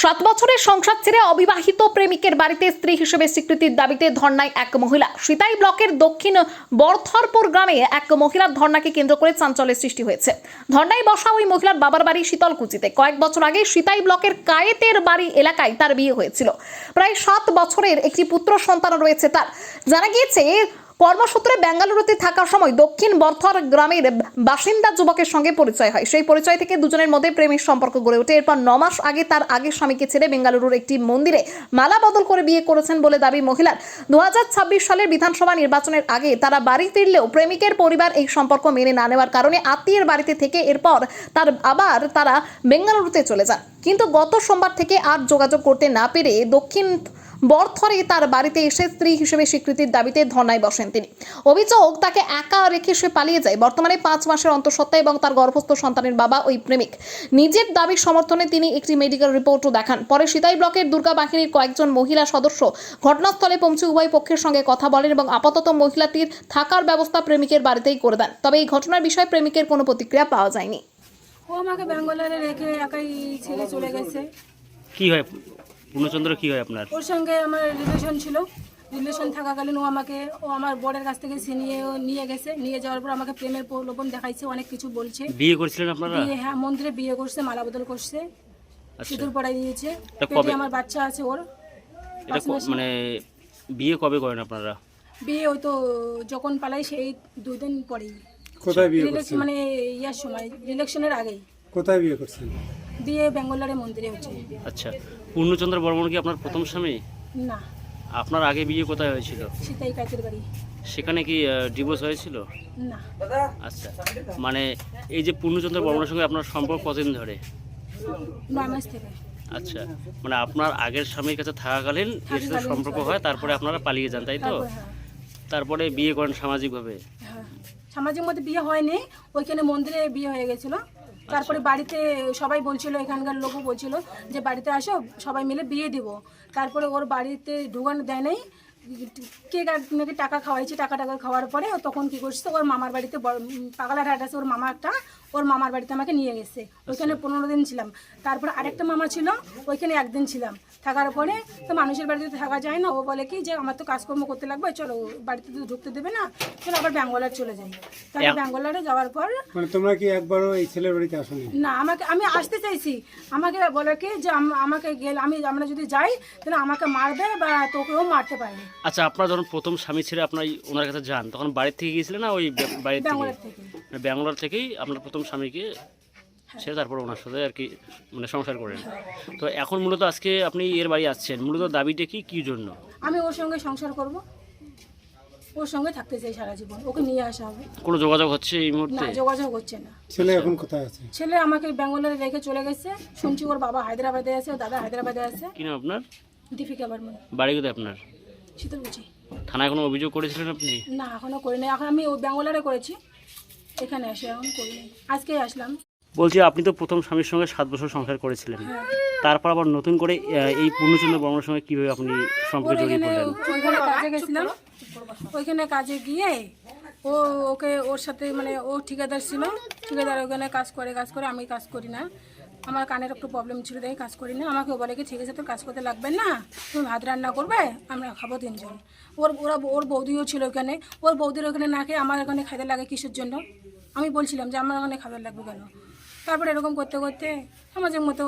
7 বছরের সংসার ছেড়ে অবিবাহিত প্রেমিকের বাড়িতে স্ত্রী হিসেবে স্বীকৃতির দাবিতে ধর্নায় এক মহিলা। সিতাই ব্লকের দক্ষিণ বরথরপুর গ্রামে এক মহিলার ধর্নাকে কেন্দ্র করে চাঞ্চল্যের সৃষ্টি হয়েছে। ধর্নায় বসা ওই মহিলার বাবার বাড়ি শীতলকুচিতে। কয়েক বছর আগে সিতাই ব্লকের কায়েতের বাড়ি এলাকায় তার বিয়ে হয়েছিল। প্রায় 7 বছরের একটি পুত্র সন্তান রয়েছে তার। জানা গিয়েছে কর্মসূত্রে বেঙ্গালুরুতে থাকার সময় দক্ষিণ বরথর গ্রামের বাসিন্দা যুবকের সঙ্গে পরিচয় হয়। সেই পরিচয় থেকে দুজনের মধ্যে প্রেমের সম্পর্ক গড়ে ওঠে। এরপর 9 মাস আগে তার আগের স্বামীকে ছেড়ে বেঙ্গালুরুর একটি মন্দিরে মালা বদল করে বিয়ে করেছেন বলে দাবি মহিলার। 2026 সালের বিধানসভা নির্বাচনের আগে তারা বাড়ি ফিরলেও প্রেমিকের পরিবার এই সম্পর্ক মেনে না নেওয়ার কারণে আত্মীয়ের বাড়িতে থেকে এরপর তারা বেঙ্গালুরুতে চলে যান। কিন্তু গত সোমবার থেকে আর যোগাযোগ করতে না পেরে দক্ষিণ বরথরে তার বাড়িতে এসে স্ত্রী হিসেবে স্বীকৃতির দাবিতে ধর্নায় বসেন তিনি। অভিযোগ, তাকে একা রেখে সে পালিয়ে যায়। বর্তমানে 5 মাসের অন্তঃসত্ত্বা এবং তার গর্ভস্থ সন্তানের বাবা ওই প্রেমিক। নিজের দাবির সমর্থনে তিনি একটি মেডিকেল রিপোর্টও দেখান। পরে সিতাই ব্লকের দুর্গা বাহিনীর কয়েকজন মহিলা সদস্য ঘটনাস্থলে পৌঁছে উভয় পক্ষের সঙ্গে কথা বলেন এবং আপাতত মহিলাটির থাকার ব্যবস্থা প্রেমিকের বাড়িতেই করে দেন। তবে এই ঘটনার বিষয়ে প্রেমিকের কোনো প্রতিক্রিয়া পাওয়া যায়নি। ও আমাকে বেঙ্গলারে রেখে একাই ছেড়ে চলে গেছে। কি হয় পূর্ণচন্দ্র, কি হয় আপনার? ওর সঙ্গে আমার রিলেশন ছিল। রিলেশন থাকাকালীন ও আমার বরের কাছ থেকে নিয়ে গেছে। নিয়ে যাওয়ার পর আমাকে প্রেমের প্রলোভন দেখাইছে, অনেক কিছু বলছে। বিয়ে করেছিলেন আপনারা? হ্যাঁ, মন্দিরে বিয়ে করছে, মালা বদল করছে, সিঁদুর পরাই দিয়েছে। আমার বাচ্চা আছে ওর। এটা মানে বিয়ে কবে করেন আপনারা? বিয়ে ওই তো যখন পালাই সেই 2 দিন পরেই। কোথায় বিয়ে করছেন? মানে ইয়ার সময় ইলেকশনের আগেই। কোথায় বিয়ে করছেন? বিয়ে বেঙ্গলারে মন্দিরে হচ্ছে। আচ্ছা, পূর্ণচন্দ্র বর্মন কি আপনার প্রথম স্বামী? না, আপনার আগে বিয়ে কোথায় হয়েছিল? সিতাই কাইতের বাড়ি। সেখানে কি ডিভোর্স হয়েছিল? না। আচ্ছা, মানে এই যে পূর্ণচন্দ্র বর্মনের সঙ্গে আপনার সম্পর্ক কতদিন ধরে? 9 মাস থেকে। আচ্ছা, মানে আপনার আগের স্বামীর কাছে থাকাকালীন এর সাথে সম্পর্ক হয়, তারপরে আপনারা পালিয়ে যান, তাই তো? তারপরে বিয়ে করেন সামাজিকভাবে? হ্যাঁ, সামাজিক মধ্যে বিয়ে হয়নি, ওইখানে মন্দিরে বিয়ে হয়ে গেছিল। তারপরে বাড়িতে সবাই বলছিল, এখানকার লোকও বলছিল যে বাড়িতে আসো, সবাই মিলে বিয়ে দিব। তারপরে ওর বাড়িতে ঢুকানো দেয় নাই, কে নাকি টাকা খাওয়াইছে। টাকা খাওয়ার পরে তখন কি করছে, ওর মামার বাড়িতে পাগলার হাট আছে, ওর মামার বাড়িতে আমাকে নিয়ে গেছে। ওইখানে 15 দিন ছিলাম। তারপর আরেকটা মামা ছিল, ওইখানে 1 দিন ছিলাম। থাকার পরে তো মানুষের বাড়িতে থাকা যায় না। ও বলে কি যে আমার তো কাজকর্ম করতে লাগবে, চলো বাড়িতে তো ঢুকতে দেবে না, চলো আবার বেঙ্গলার চলে যাই। তারপর বেঙ্গলারে যাওয়ার পর মানে তোমরা কি একবারও এই ছেলের বাড়িতে আসোনি? না, আমি আসতে চাইছি। আমাকে বলে কি যে আমাকে আমরা যদি যাই তাহলে আমাকে মারবে বা তোকেও মারতে পারবে। আচ্ছা, আপনার যখন প্রথম স্বামী ছেড়ে আপনার ওনার কাছে যান, তখন বাড়ির থেকে গিয়েছিলেন না ওই বাড়ির থেকে? ব্যাঙ্গালোর থেকেই আপনার প্রথম স্বামীকে ছেড়ে তারপর ওনার সাথে আর কি মানে সংসার করেন। তো এখন মূলত আজকে আপনি এর বাড়ি আসছেন, মূলত দাবিটা কি জন্য? আমি ওর সঙ্গে সংসার করব, ওর সঙ্গে থাকতে চাই সারা জীবন। ওকে নিয়ে আসা হবে। কোনো যোগাযোগ হচ্ছে এই মুহূর্তে? না, যোগাযোগ হচ্ছে না। ছেলে এখন কোথায় আছে? ছেলে আমাকে বেঙ্গলোরে রেখে চলে গেছে। শুনছি ওর বাবা হায়দ্রাবাদে আছে, ওর দাদা হায়দ্রাবাদে আছে। কি নাম আপনার? দীপিকা বর্মন। বাড়ি কোথায় আপনার? শীতলকুচি। থানায় কোনো অভিযোগ করেছিলেন আপনি? না, এখনো করিনি। এখন আমি ওই বেঙ্গলোরে করেছি, এখানে এসে এখন করিনি, আজকেই আসলাম। বলছি, আপনি তো প্রথম স্বামীর সঙ্গে 7 বছর সংসার করেছিলেন, তারপর আবার নতুন করে এই পূর্ণচন্দ্র বর্মনের সঙ্গে কিভাবে আপনি সম্পর্কে জড়িয়ে পড়লেন? ওইখানে কাজে গেছিলাম। ওইখানে কাজে গিয়ে ওর সাথে মানে ও ঠিকাদার ছিল। ঠিকাদার ওখানে কাজ করে, আমি কাজ করি না। আমার কানের একটু প্রবলেম ছিল, তাই কাজ করি না। আমাকে বলে কি ঠিক আছে, তোর কাজ করতে লাগবে না, তুমি ভাত রান্না করবে, আমরা খাবো 3 জন। ওর বৌদিও ছিল ওখানে। ওর বৌদির ওখানে না খেয়ে আমার ওখানে খাইতে লাগে কিসের জন্য? আমি বলছিলাম যে আমার ওখানে খাবার লাগবে কেন? তারপরে এরকম করতে করতে সমাজের মতো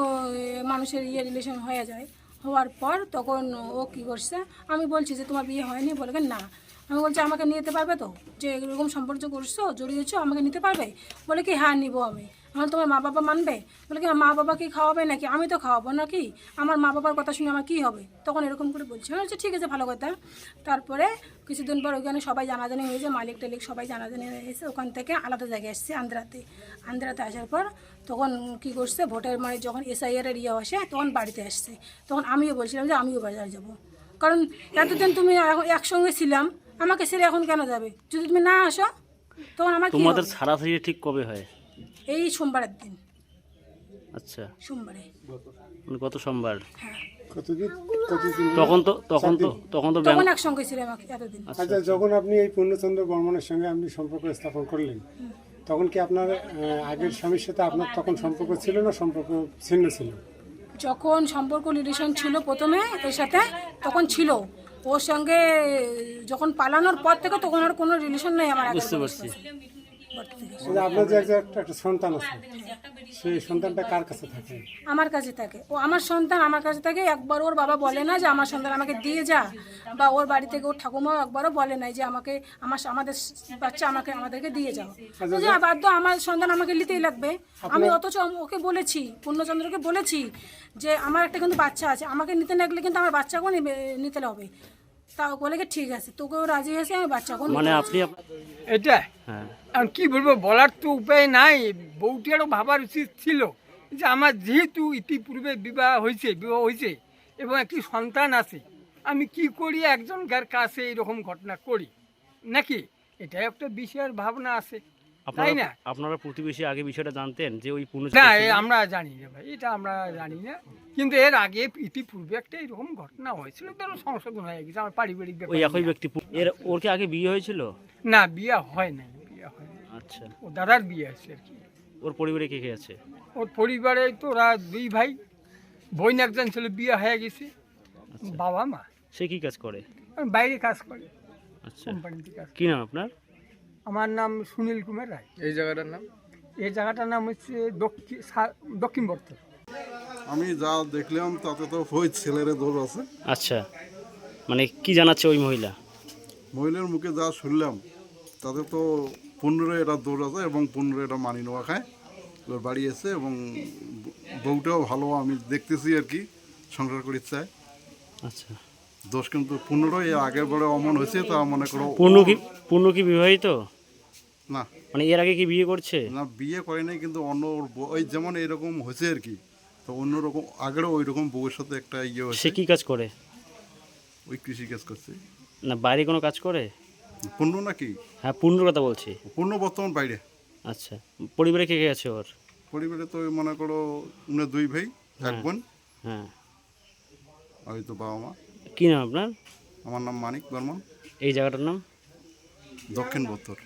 মানুষের রিলেশন হয়ে যায়। হওয়ার পর তখন ও কী করছে, আমি বলছি যে তোমার বিয়ে হয়নি, বলে না। আমি বলছি আমাকে নিতে পারবে তো, যে এরকম সম্পর্ক করছো, জড়িয়েছো, আমাকে নিতে পারবে? বলে কি হ্যাঁ নিবো আমি। আমার তোমার মা বাবা মানবে? বলে কি মা বাবা কি খাওয়াবে নাকি? আমি তো খাওয়াবো নাকি? আমার মা বাবার কথা শুনে আমার কী হবে? তখন এরকম করে বলছে। আমি বলছি ঠিক আছে, ভালো কথা। তারপরে কিছুদিন পর ওইখানে সবাই জানাজানি হয়েছে, মালিক টালিক সবাই জানাজানি হয়েছে। ওখান থেকে আলাদা জায়গায় এসছে, আন্ধ্রাতে আসার পর তখন কী করছে, ভোটের মানে যখন SIR এর আসে তখন বাড়িতে আসছে। তখন আমিও বলছিলাম যে আমিও বাজারে যাব, কারণ এতদিন তুমি একসঙ্গে ছিলাম, আমাকে ছেড়ে এখন কেন যাবে? যদি তুমি না আসো তখন আমার তোমাদের ছাড়াছাড়ি ঠিক কবে হয়? এই সোমবারের দিন। আচ্ছা, সোমবারে, মানে গত সোমবার। হ্যাঁ। কতদিন? তখন একসঙ্গে ছিলাম এতদিন। আচ্ছা, যখন আপনি এই পূর্ণচন্দ্র বর্মনের সঙ্গে আপনি সম্পর্ক স্থাপন করলেন, তখন কি আপনার আগের স্বামীর সাথে আপনার তখন সম্পর্ক ছিল না সম্পর্ক ছিন্ন ছিল? যখন সম্পর্ক রিলেশন ছিল প্রথমে এর সাথে, তখন ছিল। ওর সঙ্গে যখন পালানোর পর থেকে তখন আর কোনো রিলেশন নেই আমার। বুঝতে পারছি। আপনার যে একটা সন্তান আছে, সেই সন্তানটা কার কাছে থাকে? আমার কাছে থাকে। ও আমার সন্তান আমার কাছে থাকে। একবার ওর বাবা বলে না যে আমার সন্তান আমাকে দিয়ে যা, বা ওর বাড়ি থেকে ওর ঠাকুমাও একবারও বলে নাই যে আমাকে আমাদের বাচ্চা আমাদেরকে দিয়ে যাও। তো যে বাধ্য আমার সন্তান আমাকে নিতেই লাগবে। আমি অথচ ওকে বলেছি, পূর্ণচন্দ্রকে বলেছি যে আমার একটা কিন্তু বাচ্চা আছে, আমাকে নিতে না গেলে কিন্তু আমার বাচ্চাকেও নিতে হবে। তা বলে কি ঠিক আছে, তোকেও রাজি হয়েছে, আমি বাচ্চাকেও মানে আপনি এটা হ্যাঁ আর কি বলবো, বলার তো উপায় নাই। বউটিরও ভাবার উচিত ছিল যে আমার যেহেতু ইতিপূর্বে বিবাহ হয়েছে এবং একটি সন্তান আছে, আমি কি করি একজনকার কাছে এরকম ঘটনা করি নাকি, এটা একটা বিষয়ের ভাবনা আছে, তাই না? আপনারা প্রতিবেশী আগে বিষয়টা জানতেন যে ওই না আমরা জানি না ভাই, এটা আমরা জানি না। কিন্তু এর আগে ইতিপূর্বে একটা এরকম ঘটনা হয়েছিল, ধরো সংশোধন হয়ে গেছে আমার পারিবারিক ব্যাপার। ওই একই ব্যক্তি ওর কি আগে বিয়ে হয়েছিল? না, বিয়ে হয় নাই, বিয়ে হয় নাই। আচ্ছা, ও দাদার বিয়ে আছে আর কি। ওর পরিবারে কে কে আছে? ওর পরিবারে তো ওরা 2 ভাই, বোন একজন ছিল, বিয়ে হয়ে গেছে, বাবা মা। সে কি কাজ করে? বাইরে কাজ করে, আচ্ছা, কোম্পানিতে কাজ করে। কি নাম আপনার? আমার নাম সুনীল কুমার রায়। এই জায়গাটার নাম? এই জায়গাটার নাম হচ্ছে দক্ষিণ বর্তমান। আমি যা দেখলাম তাতে তো ওই ছেলের দোষ আছে। আচ্ছা, মানে কি জানাচ্ছে ওই মহিলা? মহিলার মুখে যা শুনলাম তাতে তো 15 এটা দোষ আছে এবং 15 এটা মানি নেওয়া খায়। ওর বাড়ি এসে এবং বউটাও ভালো আমি দেখতেছি আর কি, সংসার করি চায়। আচ্ছা, দোষ কিন্তু 15 এর আগের বারে অমন হয়েছে, তা মনে করো। পূর্ণ কি বিবাহিত? না মানে এর আগে কি বিয়ে করছে? না, বিয়ে করে নাই, কিন্তু অন্য ওই যেমন এরকম হয়েছে আর কি, তো অন্যরকম আগেরও ওই রকম বউয়ের সাথে একটা ইয়ে হয়েছে। সে কি কাজ করে? ওই কৃষি কাজ করছে। না বাইরে কোনো কাজ করে? পূর্ণ নাকি? হ্যাঁ পূর্ণর কথা বলছি। পূর্ণ বর্তমান বাইরে। আচ্ছা, পরিবারে কে কে আছে ওর? পরিবারে তো ওই মনে করো উনি 2 ভাই, এক বোন, হ্যাঁ। আর ওই তো বাবা মা। কি নাম আপনার? আমার নাম মানিক বর্মন, এই জায়গাটার নাম? দক্ষিণ বত্তর।